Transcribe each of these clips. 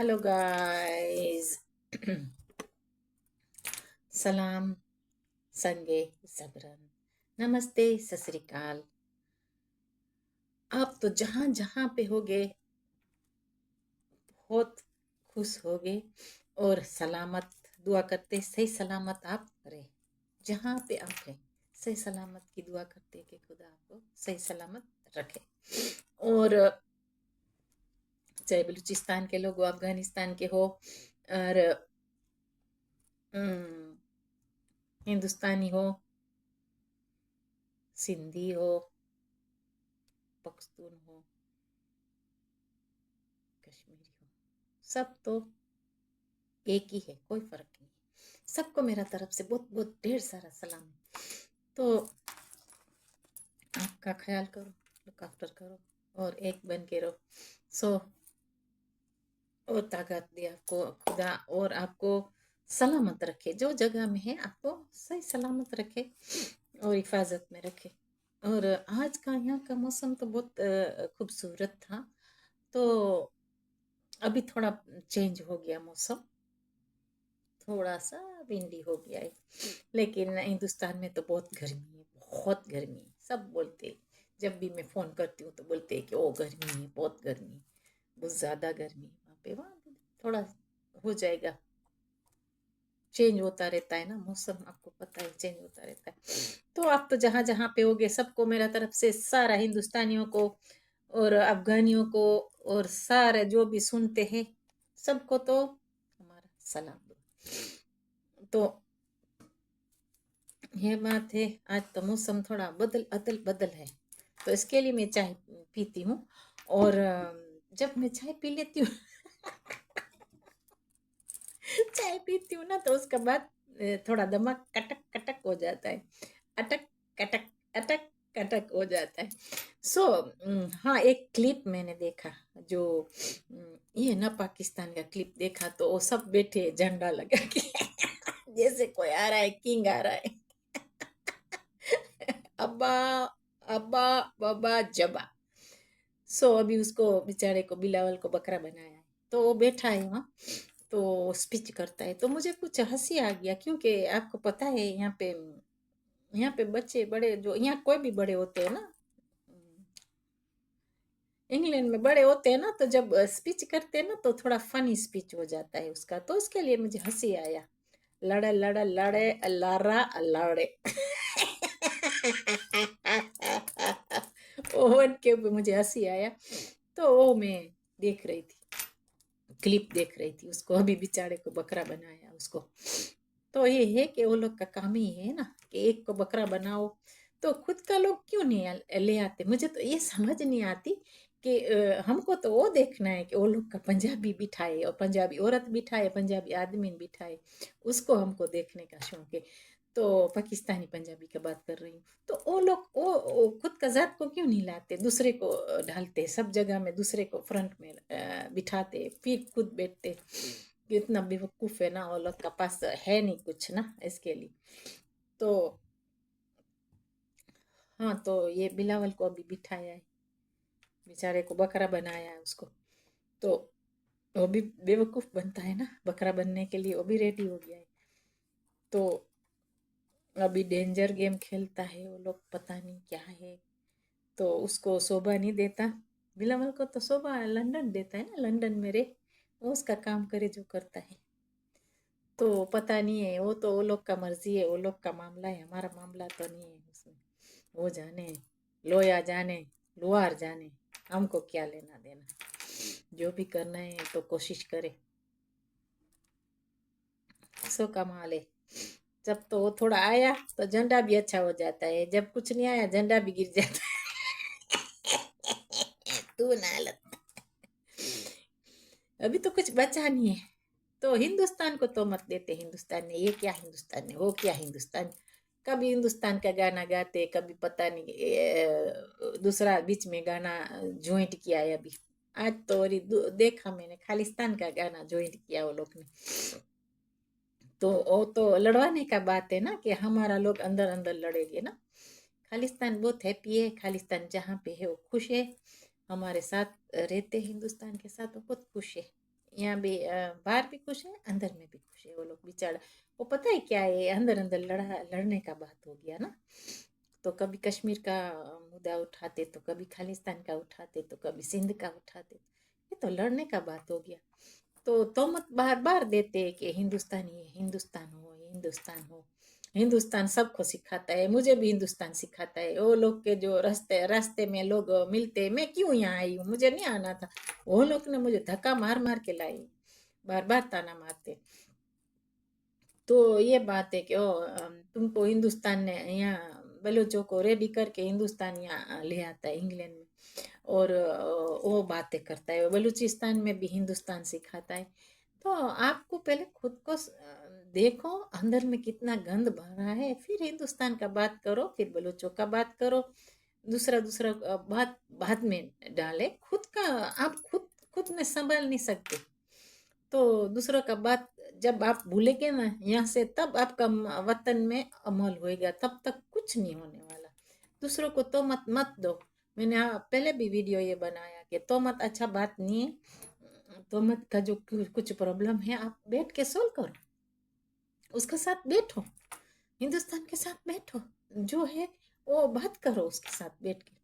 Hello guys. सलाम, संगे, सबरन, नमस्ते, सत श्री अकाल। आप तो जहाँ जहाँ पे होगे बहुत खुश होगे और सलामत दुआ करते सही सलामत आप रहे। जहाँ पे आप हैं सही सलामत की दुआ करते कि खुदा आपको सही सलामत रखे। और चाहे बलूचिस्तान के लोग हो, अफगानिस्तान के हो, और हिंदुस्तानी हो, सिंधी हो, पख्तून हो, कश्मीरी हो, सब तो एक ही है, कोई फर्क नहीं। सबको मेरा तरफ से बहुत बहुत ढेर सारा सलाम है। तो आपका ख्याल करो, लुक आफ्टर करो और एक बन के रहो। सो और ताकत दे आपको खुदा और आपको सलामत रखे, जो जगह में है आपको सही सलामत रखे और हिफाजत में रखे। और आज का यहाँ का मौसम तो बहुत खूबसूरत था। तो अभी थोड़ा चेंज हो गया मौसम, थोड़ा सा विंडी हो गया है। लेकिन हिंदुस्तान में तो बहुत गर्मी है, बहुत गर्मी है। सब बोलते हैं, जब भी मैं फ़ोन करती हूँ तो बोलते हैं कि ओ गर्मी है, बहुत गर्मी है, बहुत ज़्यादा गर्मी है वहाँ पे। वहाँ पे थोड़ा हो जाएगा, चेंज होता रहता है ना मौसम, आपको पता है चेंज होता रहता है। तो आप तो जहाँ जहाँ पे होगे सबको मेरा तरफ से, सारा हिंदुस्तानियों को और अफगानियों को और सारे जो भी सुनते हैं सबको तो हमारा सलाम दो। तो ये बात है, आज तो मौसम थोड़ा बदल अदल बदल है, तो इसके लिए मैं चाय पीती हूँ। और जब मैं चाय पी लेती हूँ चाय पीती हूँ ना तो उसके बाद थोड़ा दिमाग कटक कटक हो जाता है, अटक कटक अटक कटक हो जाता है। सो हाँ, एक क्लिप मैंने देखा, जो ये ना पाकिस्तान का क्लिप देखा, तो वो सब बैठे झंडा लगा के जैसे कोई आ रहा है, किंग आ रहा है। अब्बा अब्बा बाबा जबा। सो अभी उसको बेचारे को बिलावल को बकरा बनाया है, तो वो बैठा है वहाँ, तो स्पीच करता है। तो मुझे कुछ हंसी आ गया, क्योंकि आपको पता है यहाँ पे बच्चे बड़े, जो यहाँ कोई भी बड़े होते हैं ना, इंग्लैंड में बड़े होते हैं ना, तो जब स्पीच करते हैं ना तो थोड़ा फनी स्पीच हो जाता है उसका, तो उसके लिए मुझे हंसी आया। लड़े लड़े लड़े लारा लड़े ओवन के ऊपर मुझे हंसी आया। तो वो मैं देख रही थी, क्लिप देख रही थी, उसको अभी बेचारे को बकरा बनाया उसको। तो ये है कि वो लोग का काम ही है ना कि एक को बकरा बनाओ, तो खुद का लोग क्यों नहीं ले आते। मुझे तो ये समझ नहीं आती कि हमको तो वो देखना है कि वो लोग का पंजाबी बिठाए और पंजाबी औरत बिठाए, पंजाबी आदमी बिठाए, उसको हमको देखने का शौक है। तो पाकिस्तानी पंजाबी की बात कर रही हूँ। तो वो लोग वो खुद का जात को क्यों नहीं लाते, दूसरे को ढालते, सब जगह में दूसरे को फ्रंट में बिठाते, फिर खुद बैठते। इतना बेवकूफ़ है ना, वो लोग का पास है नहीं कुछ ना इसके लिए। तो हाँ, तो ये बिलावल को अभी बिठाया है, बेचारे को बकरा बनाया है उसको। तो वो भी बेवकूफ़ बनता है ना, बकरा बनने के लिए वो भी रेडी हो गया है। तो अभी डेंजर गेम खेलता है वो लोग, पता नहीं क्या है। तो उसको शोभा नहीं देता, बिलावल को तो शोभा लंदन देता है ना, लंदन में रहे, वो उसका काम करे जो करता है। तो पता नहीं है, वो तो वो लोग का मर्जी है, वो लोग का मामला है, हमारा मामला तो नहीं है उसमें। वो जाने, लोया जाने, लुहार जाने, हमको क्या लेना देना। जो भी करना है तो कोशिश करे, सो कमा ले। जब तो वो थोड़ा आया तो झंडा भी अच्छा हो जाता है, जब कुछ नहीं आया झंडा भी गिर जाता है तू ना लग। अभी तो कुछ बचा नहीं है। तो हिंदुस्तान को तो मत देते, हिंदुस्तान ने ये क्या, हिंदुस्तान ने वो क्या, हिंदुस्तान कभी हिंदुस्तान का गाना गाते, कभी पता नहीं दूसरा बीच में गाना ज्वाइंट किया है अभी। आज तो देखा मैंने खालिस्तान का गाना ज्वाइंट किया वो लोग ने। तो वो तो लड़वाने का बात है ना कि हमारा लोग अंदर अंदर लड़ेंगे ना। खालिस्तान बहुत हैप्पी है, खालिस्तान जहाँ पे है वो खुश है, हमारे साथ रहते हिंदुस्तान के साथ वो बहुत खुश है। यहाँ भी बाहर भी खुश है, अंदर में भी खुश है वो लोग बेचारा। वो पता है क्या है, अंदर अंदर लड़ने का बात हो गया ना। तो कभी कश्मीर का मुद्दा उठाते, तो कभी खालिस्तान का उठाते, तो कभी सिंध का उठाते। ये तो लड़ने का बात हो गया। तो तोहमत बार बार देते हैं कि हिंदुस्तानी है, हिंदुस्तान हो, हिंदुस्तान हो। हिंदुस्तान सबको सिखाता है, मुझे भी हिंदुस्तान सिखाता है। वो लोग के जो रास्ते रास्ते में लोग मिलते, मैं क्यों यहाँ आई हूँ, मुझे नहीं आना था। वो लोग ने मुझे धक्का मार मार के लाई, बार बार ताना मारते। तो ये बात है कि तुमको हिंदुस्तान ने यहाँ बलूचों को रेडी करके हिंदुस्तान यहाँ ले आता है इंग्लैंड में। और वो बातें करता है, बलूचिस्तान में भी हिंदुस्तान सिखाता है। तो आपको पहले खुद को देखो अंदर में कितना गंद भरा है, फिर हिंदुस्तान का बात करो, फिर बलूचों का बात करो। दूसरा दूसरा बात बाद में डाले। खुद का आप खुद में संभाल नहीं सकते, तो दूसरों का बात जब आप भूलेंगे ना यहाँ से, तब आपका वतन में अमल होएगा, तब तक कुछ नहीं होने वाला। दूसरों को तो मत दो। मैंने पहले भी वीडियो ये बनाया कि तो मत अच्छा बात नहीं है। तो मत का जो कुछ प्रॉब्लम है, आप बैठ के सोल्व करो, उसके साथ बैठो, हिंदुस्तान के साथ बैठो, जो है वो बात करो उसके साथ बैठ के।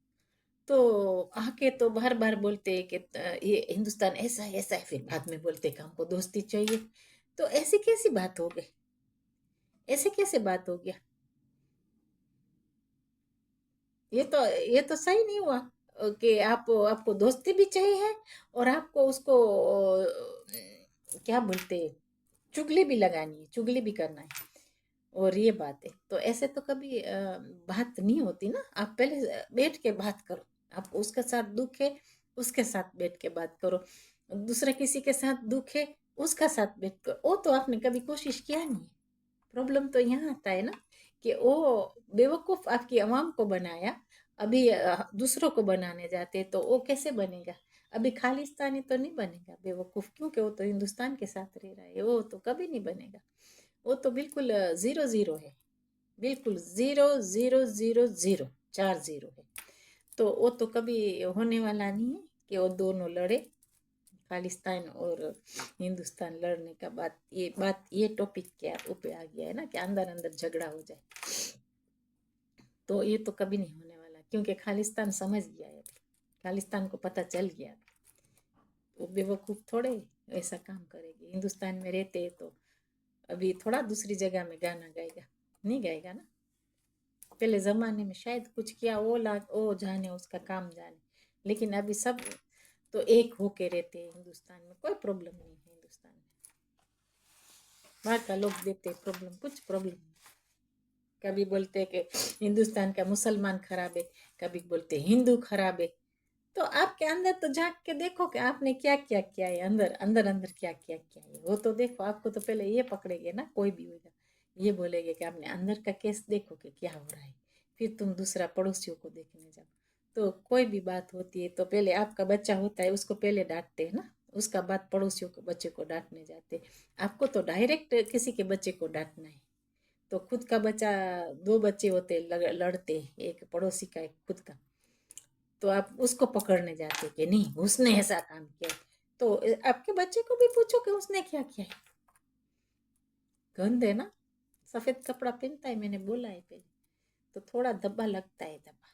तो आके तो बार बार बोलते हैं कि ये हिंदुस्तान ऐसा है ऐसा है, फिर बाद में बोलते हैं कि हमको दोस्ती चाहिए। तो ऐसी कैसी बात हो गई, ऐसे कैसे बात हो गया। ये तो सही नहीं हुआ कि आपको दोस्ती भी चाहिए और आपको उसको क्या बोलते हैं, चुगली भी लगानी है, चुगली भी करना है। और ये बात है, तो ऐसे तो कभी बात नहीं होती ना। आप पहले बैठ के बात करो, आपको उसके साथ दुख है, उसके साथ बैठ के बात करो। दूसरा किसी के साथ दुख है, उसका साथ बैठ कर, वो तो आपने कभी कोशिश किया नहीं है। प्रॉब्लम तो यहाँ आता है ना कि वो बेवकूफ आपकी आवाम को बनाया, अभी दूसरों को बनाने जाते तो वो कैसे बनेगा। अभी खालिस्तानी तो नहीं बनेगा बेवकूफ, क्योंकि वो तो हिंदुस्तान के साथ रह रहा है, वो तो कभी नहीं बनेगा। वो तो बिल्कुल जीरो जीरो है, बिल्कुल zero zero zero zero, 4 zero है। तो वो तो कभी होने वाला नहीं है कि वो दोनों लड़े, खालिस्तान और हिंदुस्तान लड़ने का बात ये टॉपिक के ऊपर आ गया है ना कि अंदर अंदर झगड़ा हो जाए। तो ये तो कभी नहीं होने वाला, क्योंकि खालिस्तान समझ गया है अभी, खालिस्तान को पता चल गया। वो बेवकूफ़ थोड़े ऐसा काम करेगी, हिंदुस्तान में रहते हैं तो अभी थोड़ा दूसरी जगह में गाना गाएगा, नहीं गाएगा ना। पहले ज़माने में शायद कुछ किया, वो जाने, उसका काम जाने। लेकिन अभी सब तो एक होके रहते हैं हिंदुस्तान में, कोई प्रॉब्लम नहीं है हिंदुस्तान में। बाहर का लोग देते प्रॉब्लम, कुछ प्रॉब्लम नहीं। कभी बोलते कि हिंदुस्तान का मुसलमान खराब है, कभी बोलते हिंदू खराब है। तो आपके अंदर तो झांक के देखो कि आपने क्या क्या किया है, अंदर अंदर अंदर क्या क्या किया है, वो तो देखो। आपको तो पहले ये पकड़ेंगे ना, कोई भी होगा ये बोलेंगे कि आपने अंदर का केस देखो कि क्या हो रहा है, फिर तुम दूसरा पड़ोसियों को देखने जाओ। तो कोई भी बात होती है तो पहले आपका बच्चा होता है उसको पहले डांटते हैं ना, उसका बाद पड़ोसियों के बच्चे को डांटने जाते। आपको तो डायरेक्ट किसी के बच्चे को डांटना है। तो खुद का बच्चा, दो बच्चे होते लड़ते, एक पड़ोसी का एक खुद का, तो आप उसको पकड़ने जाते कि नहीं उसने ऐसा काम किया। तो आपके बच्चे को भी पूछो कि उसने क्या किया है। गंद है ना, सफेद कपड़ा पहनता है, मैंने बोला है पहले, तो थोड़ा धब्बा लगता है, धब्बा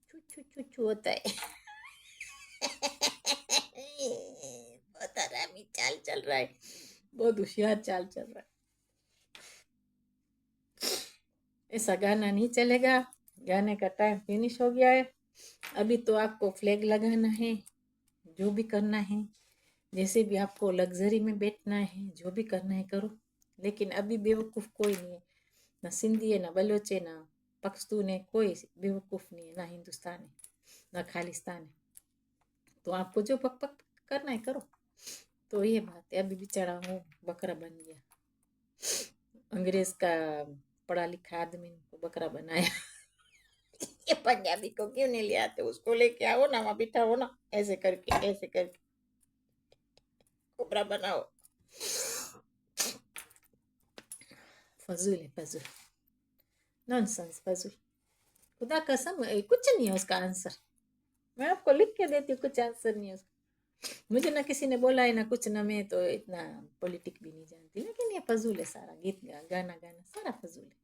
चू चू चू चू होता है। बहुत आरामी चाल चल रहा है, बहुत होशियार चाल चल रहा है। ऐसा गाना नहीं चलेगा, गाने का टाइम फिनिश हो गया है। अभी तो आपको फ्लैग लगाना है, जो भी करना है, जैसे भी आपको लग्जरी में बैठना है, जो भी करना है करो। लेकिन अभी बेवकूफ़ कोई नहीं है, ना सिंधी है, ना बलोच है, ना पख्तून है, कोई बेवकूफ़ नहीं है, ना हिंदुस्तान है, ना खालिस्तान है। तो आपको जो पक पक करना है करो। तो ये बात है, अभी बेचारा हूँ बकरा बन गया, अंग्रेज का पढ़ा लिखा आदमी को बकरा बनाया। ये पंजाबी को क्यों नहीं ले आते, उसको लेके आओ ना, वहाँ बिठा हो ना, ऐसे करके कोबरा बनाओ। फजूल है, फजूल, नॉनसेंस, फजूल। खुदा कसम कुछ नहीं है उसका आंसर, मैं आपको लिख के देती हूँ, कुछ आंसर नहीं है उसका। मुझे ना किसी ने बोला है ना कुछ, ना मैं तो इतना पॉलिटिक भी नहीं जानती, लेकिन ये फजूल है सारा, गाना गाना सारा फजूल है,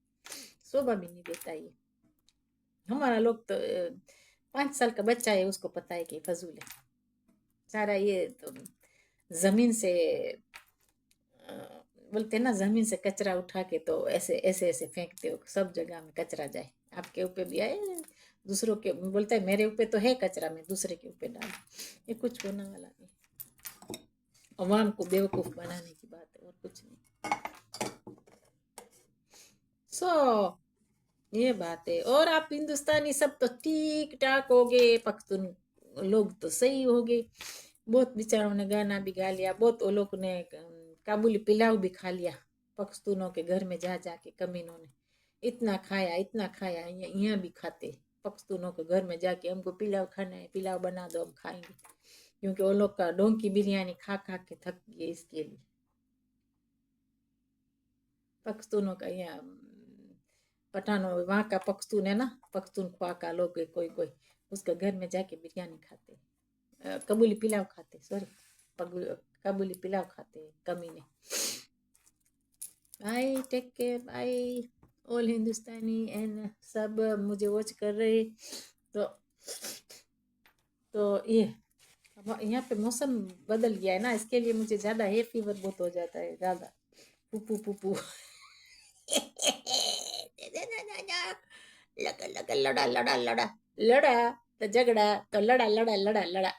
शोभा भी नहीं देता ये। हमारा लोग तो 5 साल का बच्चा है, उसको पता है कि फजूल है सारा ये तो। जमीन से अ, बोलते हैं ना, जमीन से कचरा उठा के तो ऐसे ऐसे ऐसे फेंकते हो, सब जगह में कचरा जाए, आपके ऊपर भी आए, दूसरों के बोलता है मेरे ऊपर तो है कचरा, मैं दूसरे के ऊपर डाल, ये कुछ होने वाला नहीं। अवाम को बेवकूफ बनाने की बात है और कुछ नहीं। सो ये बात है। और आप हिंदुस्तानी सब तो ठीक ठाक हो गए, पख्तून लोग तो सही हो गए, बहुत बेचारों ने गाना भी गा लिया, बहुत वो लोग ने काबुली पिलाव भी खा लिया, पख्तूनों के घर में जा जाके कमीनों ने इतना खाया इतना खाया, यहाँ भी खाते, पख्तूनों के घर में जाके हमको पिलाव खाना है, पिलाव बना दो हम खाएंगे, क्योंकि वो लोग का डोंकी बिरयानी खा खा के थक गए इसके लिए। पख्तूनों का यहाँ पठानों वहाँ का पख्तून है ना, पख्तूनख्वा का लोग है कोई कोई, उसका घर में जाके बिरयानी खाते, कबूली पिलाव खाते, सॉरी कबूली पिलाव खाते कमीने। Bye, take care, bye all Hindustani and सब मुझे वॉच कर रहे। तो ये यहाँ पे मौसम बदल गया है ना, इसके लिए मुझे ज़्यादा हेयर फीवर बहुत हो जाता है, ज़्यादा पुपू पुपू लगा लगा लड़ा लड़ा लड़ा लड़ा तो झगड़ा, तो लड़ा लड़ा लड़ा लड़ा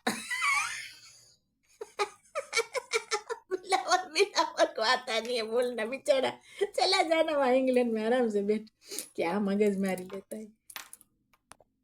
बिलावल बिलावल को आता नहीं है बोलना बेचारा, चला जाना वहाँ इंग्लैंड में आराम से बैठ, क्या मगज मारी लेता है।